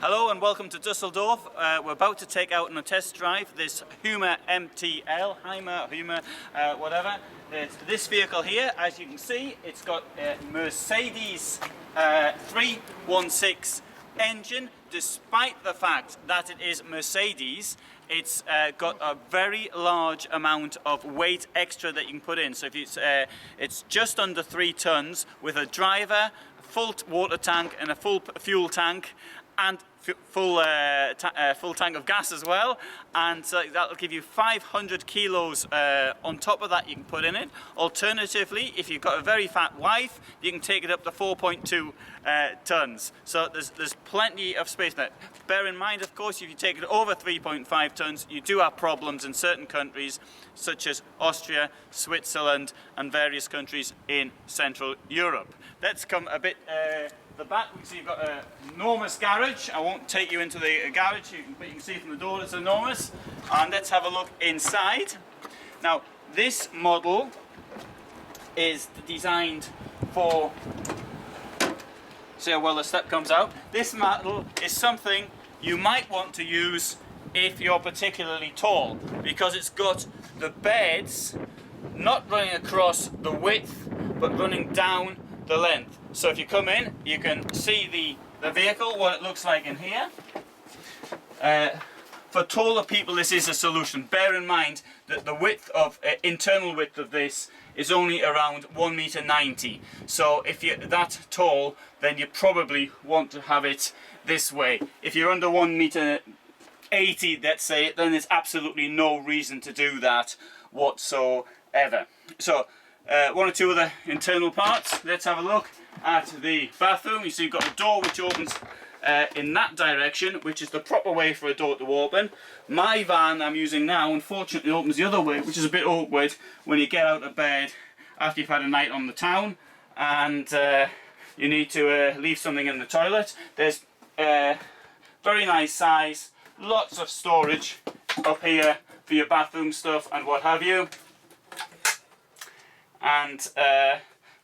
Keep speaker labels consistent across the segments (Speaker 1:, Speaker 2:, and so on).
Speaker 1: Hello and welcome to Dusseldorf. We're about to take out on a test drive this Hymer MTL, Hymer, whatever. It's this vehicle here. As you can see, it's got a Mercedes 316 engine. Despite the fact that it is Mercedes, it's got a very large amount of weight extra that you can put in. So if it's just under 3 tons with a driver, a full water tank and a full fuel tank, and full tank of gas as well, and that'll give you 500 kilos on top of that you can put in it. Alternatively, if you've got a very fat wife, you can take it up to 4.2 tons. So there's plenty of space there. Bear in mind, of course, if you take it over 3.5 tons, you do have problems in certain countries such as Austria, Switzerland and various countries in Central Europe. Let's come a bit the back. So you've got an enormous garage. I won't take you into the garage, but you can see from the door it's enormous. And let's have a look inside. Now, this model is designed for, see how well the step comes out. This model is something you might want to use if you're particularly tall, because it's got the beds not running across the width but running down the length. So if you come in, you can see the vehicle, what it looks like in here. For taller people, this is a solution. Bear in mind that the width of internal width of this is only around 1.90 m. So if you're that tall, then you probably want to have it this way. If you're under 1.80 m, let's say, then there's absolutely no reason to do that whatsoever. So one or two other internal parts. Let's have a look at the bathroom. You see you've got a door which opens in that direction, which is the proper way for a door to open. My van I'm using now unfortunately opens the other way, which is a bit awkward when you get out of bed after you've had a night on the town and you need to leave something in the toilet. There's very nice size, lots of storage up here for your bathroom stuff and what have you. And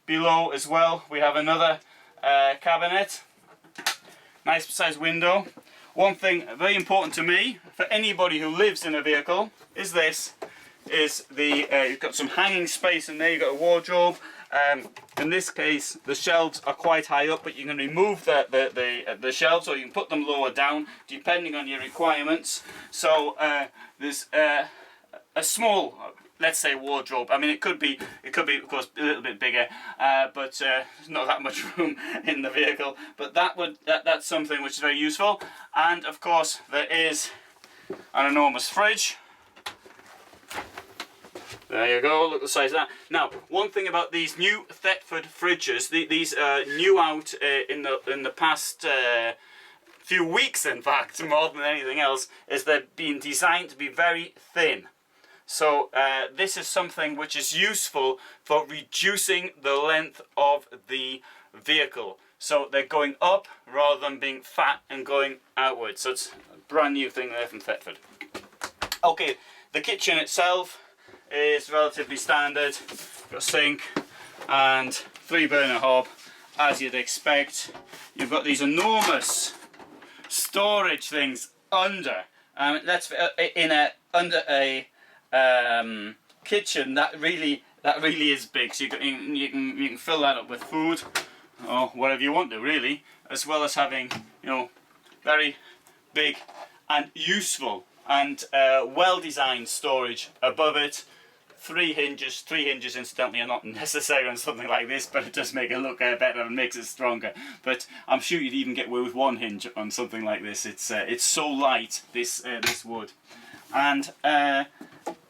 Speaker 1: below as well we have another cabinet, nice size window. One thing very important to me for anybody who lives in a vehicle is this, is you've got some hanging space in there. You've got a wardrobe. In this case the shelves are quite high up, but you can remove the shelves or you can put them lower down depending on your requirements. So there's a small, let's say, wardrobe. I mean, it could be of course a little bit bigger, but there's not that much room in the vehicle. But that's something which is very useful. And of course there is an enormous fridge. There you go, look at the size of that. Now, one thing about these new Thetford fridges, these are new out in the past few weeks, in fact, more than anything else, is they're being designed to be very thin. So this is something which is useful for reducing the length of the vehicle. So they're going up rather than being fat and going outwards. So it's a brand new thing there from Thetford. Okay, the kitchen itself is relatively standard. Got a sink and 3-burner hob, as you'd expect. You've got these enormous storage things under. Under a kitchen that really is big, so you can fill that up with food or whatever you want to, really, as well as having, you know, very big and useful and well designed storage above it. 3 hinges incidentally are not necessary on something like this, but it does make it look better and makes it stronger. But I'm sure you'd even get away with 1 hinge on something like this. It's so light, this wood. And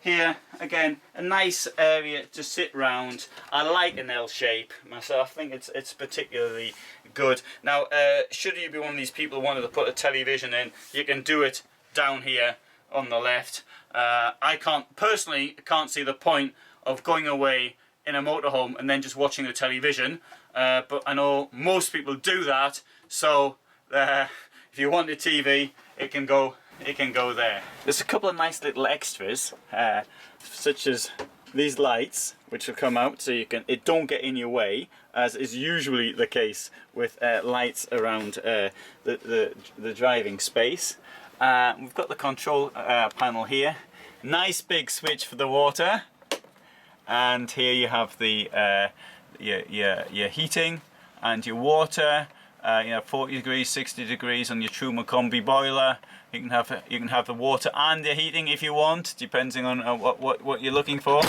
Speaker 1: here again, a nice area to sit round. I like an L shape myself. I think it's particularly good. Now, should you be one of these people who wanted to put a television in, you can do it down here on the left. I personally can't see the point of going away in a motorhome and then just watching the television, but I know most people do that. So if you want a TV, it can go there. There's a couple of nice little extras, such as these lights, which will come out so it don't get in your way, as is usually the case with lights around the driving space. We've got the control panel here. Nice big switch for the water, and here you have the your heating and your water. 40 degrees, 60 degrees on your Truma combi boiler. You can have the water and the heating if you want, depending on what you're looking for.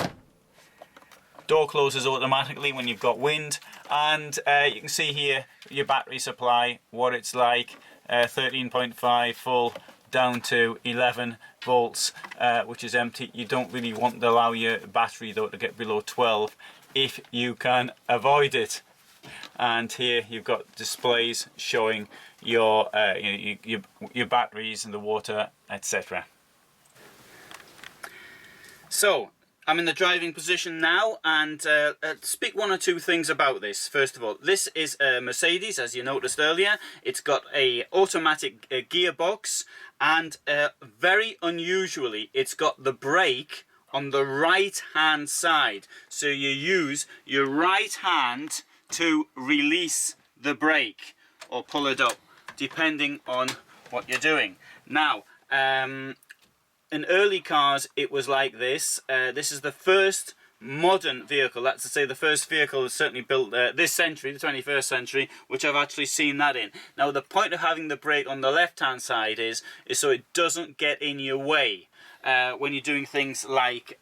Speaker 1: Door closes automatically when you've got wind, and you can see here your battery supply, what it's like. 13.5 full down to 11 volts, which is empty. You don't really want to allow your battery though to get below 12 if you can avoid it. And here you've got displays showing your batteries and the water, etc. So I'm in the driving position now, and speak one or two things about this. First of all, this is a Mercedes, as you noticed earlier. It's got a automatic gearbox, and very unusually, it's got the brake on the right hand side. So you use your right hand to release the brake or pull it up, depending on what you're doing. Now, in early cars it was like this. This is the first modern vehicle, that's to say the first vehicle is certainly built this century, the 21st century, which I've actually seen that in. Now the point of having the brake on the left hand side is so it doesn't get in your way when you're doing things like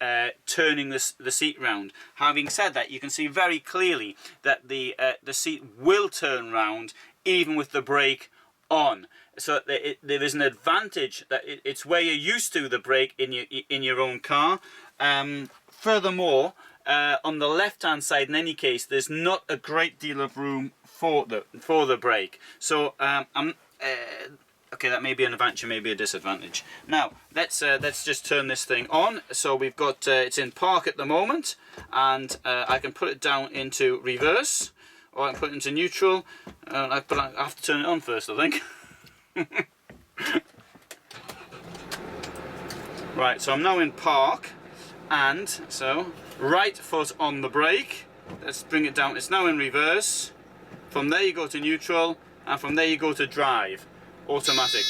Speaker 1: turning the seat round. Having said that, you can see very clearly that the seat will turn round even with the brake on. So there is an advantage that it's where you're used to the brake in your own car. Furthermore, on the left hand side in any case, there's not a great deal of room for the brake. So okay, that may be an advantage, maybe a disadvantage. Now let's just turn this thing on. So we've got it's in park at the moment, and I can put it down into reverse, or I can put it into neutral. But I have to turn it on first, I think. Right, so I'm now in park, and so right foot on the brake. Let's bring it down. It's now in reverse. From there you go to neutral, and from there you go to drive, automatic.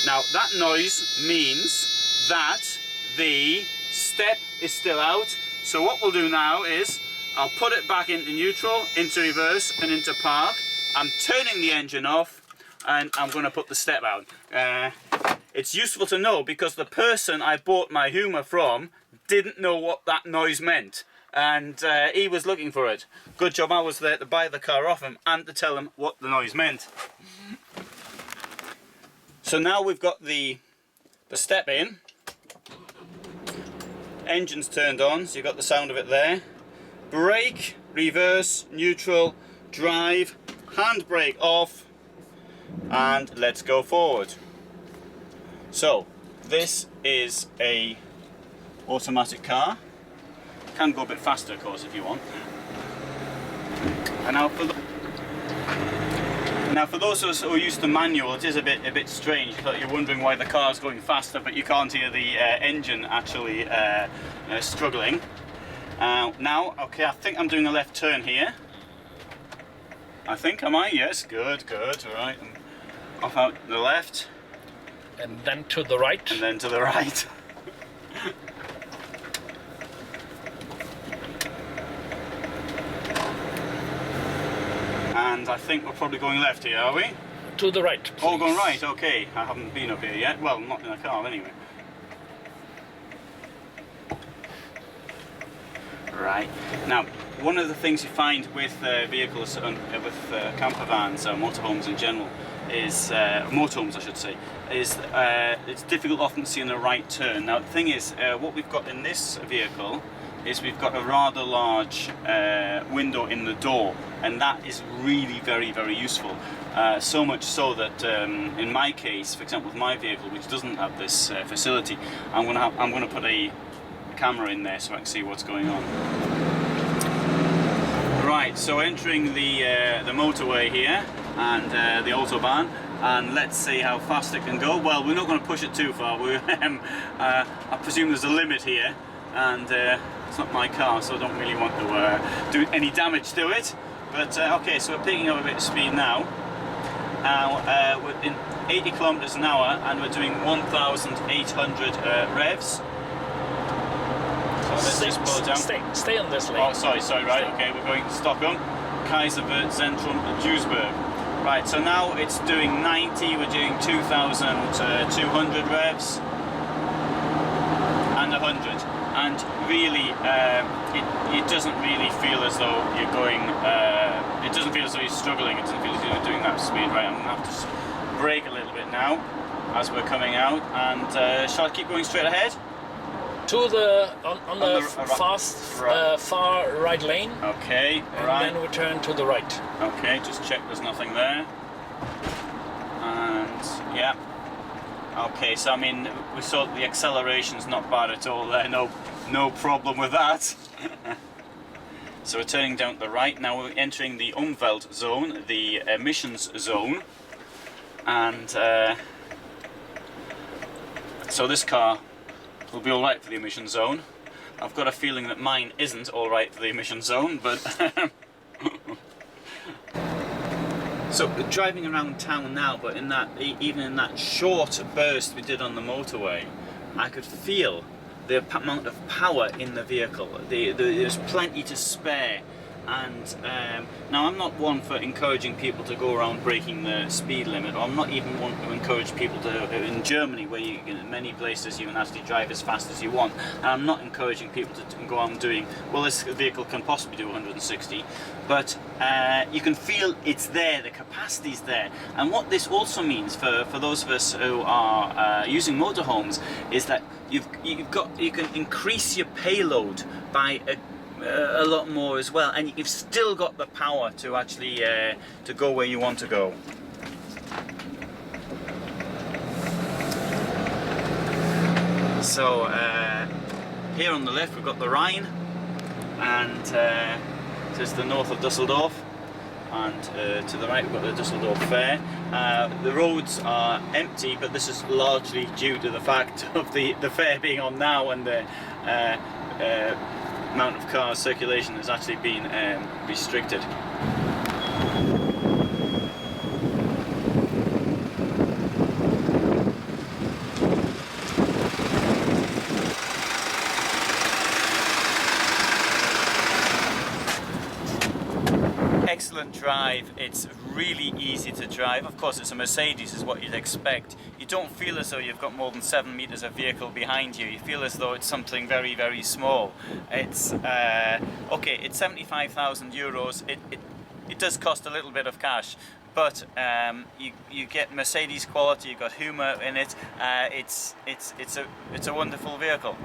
Speaker 1: Now that noise means that the step is still out. So what we'll do now is I'll put it back into neutral, into reverse, and into park. I'm turning the engine off, and I'm going to put the step out. It's useful to know because the person I bought my Hymer from didn't know what that noise meant, and he was looking for it. Good job I was there to buy the car off him and to tell him what the noise meant. So now we've got the step in, engine's turned on, so you've got the sound of it there. Brake, reverse, neutral, drive, handbrake off, and let's go forward. So this is a automatic car. Can go a bit faster, of course, if you want. And now for those of us who are used to manual, it is a bit strange. You're wondering why the car's going faster, but you can't hear the engine actually struggling. Now, okay, I think I'm doing a left turn here. I think, am I? Yes, good, all right. Off out to the left.
Speaker 2: And then to the right.
Speaker 1: And then to the right. And I think we're probably going left here, are we?
Speaker 2: To the right, please.
Speaker 1: Oh, going right, okay. I haven't been up here yet. Well, not in a car anyway. Right. Now, one of the things you find with vehicles, with camper vans, motorhomes in general, is, motorhomes I should say, is it's difficult often to see in a right turn. Now the thing is, what we've got in this vehicle is we've got a rather large window in the door, and that is really very useful. So much so that in my case, for example with my vehicle, which doesn't have this facility, I'm going to put a camera in there so I can see what's going on. Right, so entering the motorway here, and the autobahn, and let's see how fast it can go. Well, we're not going to push it too far. I presume there's a limit here. and it's not my car, so I don't really want to do any damage to it. But okay, so we're picking up a bit of speed now. We're in 80 kilometers an hour, and we're doing 1,800 revs. So let's just pull it down.
Speaker 2: Stay on this lane.
Speaker 1: Oh, sorry, right, okay, we're going to Stockholm, Kaiserwerth, Zentrum, Duisburg. Right, so now it's doing 90, we're doing 2,200 revs, and 100. And really, it doesn't really feel as though you're going, it doesn't feel as though you're struggling, it doesn't feel as though you're doing that speed. Right, I'm going to have to brake a little bit now, as we're coming out, and shall I keep going straight ahead?
Speaker 2: To the on the far right lane.
Speaker 1: Okay,
Speaker 2: and
Speaker 1: right.
Speaker 2: then we turn to the right.
Speaker 1: Okay, just check there's nothing there. And yeah. Okay, so I mean, we saw the acceleration's not bad at all there. No problem with that. So we're turning down to the right now. We're entering the Umwelt zone, the emissions zone, and so this car will be all right for the emission zone. I've got a feeling that mine isn't all right for the emission zone, but so driving around town now, but in that, even in that short burst we did on the motorway, I could feel the amount of power in the vehicle. There's plenty to spare. And now I'm not one for encouraging people to go around breaking the speed limit, or I'm not even one to encourage people to, in Germany where you, in many places you can actually drive as fast as you want, and I'm not encouraging people to go on doing, well, this vehicle can possibly do 160, but you can feel it's there, the capacity's there. And what this also means for those of us who are using motorhomes is that you can increase your payload by a lot more as well, and you've still got the power to actually to go where you want to go. So here on the left we've got the Rhine, and just the north of Dusseldorf, and to the right we've got the Dusseldorf Fair. The roads are empty, but this is largely due to the fact of the fair being on now, and the amount of car circulation has actually been restricted. Excellent drive. It's really easy to drive. Of course, it's a Mercedes, is what you'd expect. You don't feel as though you've got more than 7 meters of vehicle behind you. You feel as though it's something very, very small. It's okay. It's 75,000 euros. It does cost a little bit of cash, but you get Mercedes quality. You've got humour in it. It's a wonderful vehicle.